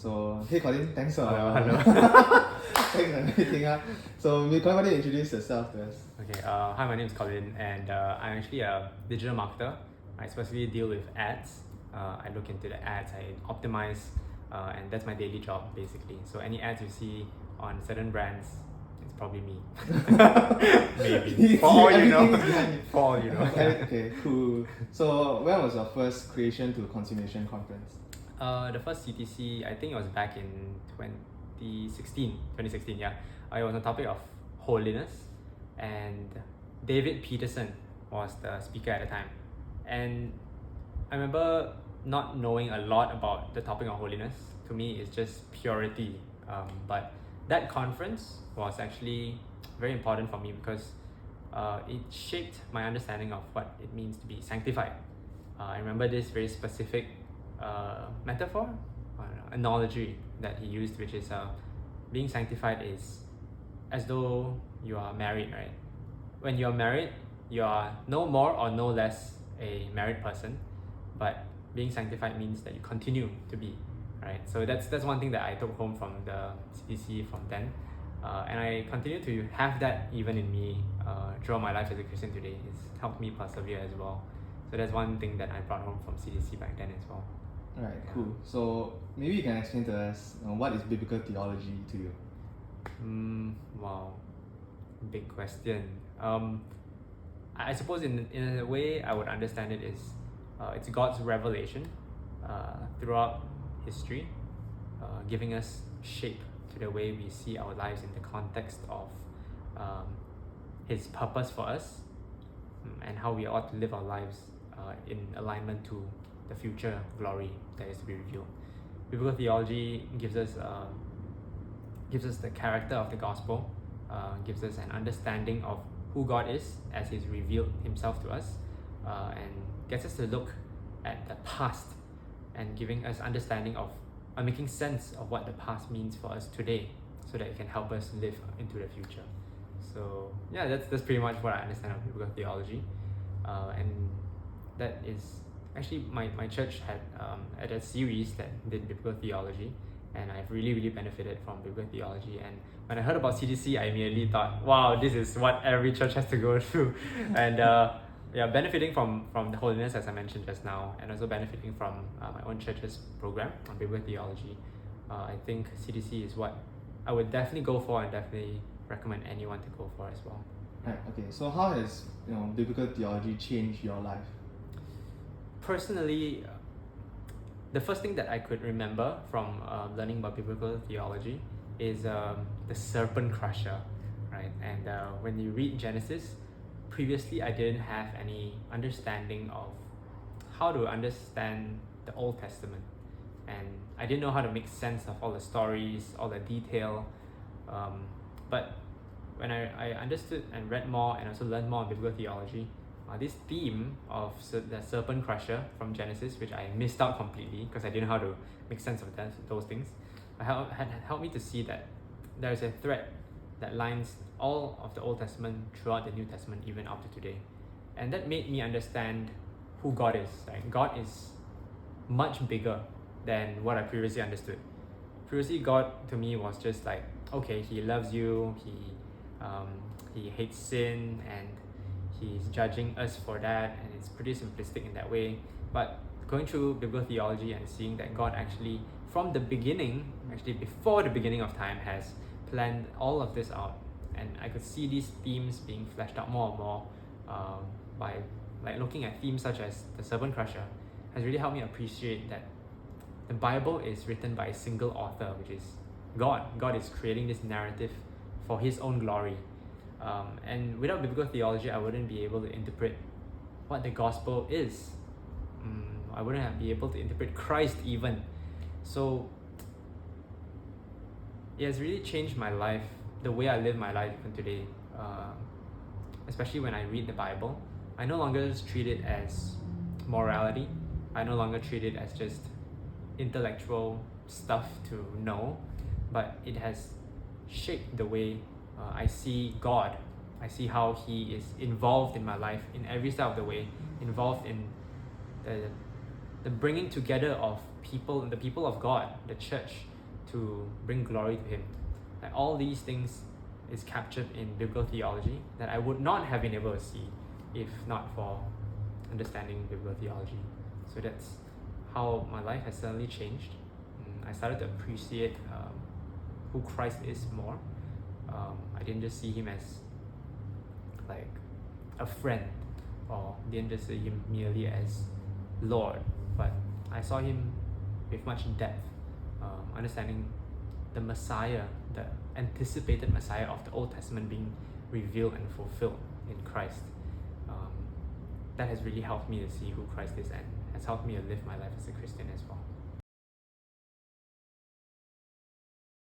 So, hey Colin, thanks for Hello. thanks for everything. So, may Colin introduce yourself to us? Okay, hi, my name is Colin, and I'm actually a digital marketer. I especially deal with ads. I look into the ads, I optimize, and that's my daily job basically. So any ads you see on certain brands, it's probably me. Maybe. For all you know. For all you know. Okay, cool. So, when was your first creation to Consummation conference? The first CTC, I think it was back in 2016, yeah. It was on the topic of holiness, and David Peterson was the speaker at the time. And I remember not knowing a lot about the topic of holiness. To me, it's just purity. But that conference was actually very important for me because it shaped my understanding of what it means to be sanctified. I remember this very specific metaphor, analogy that he used, which is being sanctified is as though you are married, right? When you're married, you are no more or no less a married person, but being sanctified means that you continue to be, right? So that's one thing that I took home from the CTC from then, and I continue to have that even in me throughout my life as a Christian today. It's helped me persevere as well. So that's one thing that I brought home from CTC back then as well. Alright, cool. So maybe you can explain to us what is biblical theology to you? Wow, big question. I suppose in a way I would understand it is it's God's revelation throughout history, giving us shape to the way we see our lives in the context of His purpose for us, and how we ought to live our lives in alignment to the future glory that is to be revealed. Biblical theology gives us the character of the gospel, gives us an understanding of who God is as He's revealed Himself to us, and gets us to look at the past and giving us understanding of making sense of what the past means for us today, so that it can help us live into the future. So yeah, that's pretty much what I understand of biblical theology, and that is actually my church had a series that did biblical theology, and I've really benefited from biblical theology. And when I heard about CTC, I immediately thought, wow, this is what every church has to go through. And yeah, benefiting from the holiness, as I mentioned just now, and also benefiting from my own church's program on biblical theology. I think CTC is what I would definitely go for, and definitely recommend anyone to go for as well. Right, okay. So how has biblical theology changed your life? Personally, the first thing that I could remember from learning about biblical theology is the serpent crusher, right? And when you read Genesis, previously I didn't have any understanding of how to understand the Old Testament, and I didn't know how to make sense of all the stories, all the detail. But when I understood and read more and also learned more on biblical theology, this theme of the serpent crusher from Genesis, which I missed out completely because I didn't know how to make sense of those things, had helped me to see that there is a thread that lines all of the Old Testament throughout the New Testament, even up to today. And that made me understand who God is. Right? God is much bigger than what I previously understood. Previously, God to me was just like, okay, He loves you, He hates sin, and He's judging us for that, and it's pretty simplistic in that way. But going through biblical theology and seeing that God actually, from the beginning, actually before the beginning of time, has planned all of this out, and I could see these themes being fleshed out more and more by looking at themes such as the serpent crusher, has really helped me appreciate that the Bible is written by a single author, which is God. God is creating this narrative for His own glory. And without biblical theology, I wouldn't be able to interpret what the gospel is. I wouldn't be able to interpret Christ even. So it has really changed my life, the way I live my life even today. Especially when I read the Bible, I no longer just treat it as morality. I no longer treat it as just intellectual stuff to know, but it has shaped the way I see God. I see how He is involved in my life in every step of the way, involved in the bringing together of people, the people of God, the church, to bring glory to Him. Like all these things is captured in biblical theology that I would not have been able to see if not for understanding biblical theology. So that's how my life has suddenly changed. I started to appreciate who Christ is more. I didn't just see Him as like a friend, or didn't just see Him merely as Lord, but I saw Him with much depth, understanding the Messiah, the anticipated Messiah of the Old Testament being revealed and fulfilled in Christ. That has really helped me to see who Christ is and has helped me to live my life as a Christian as well.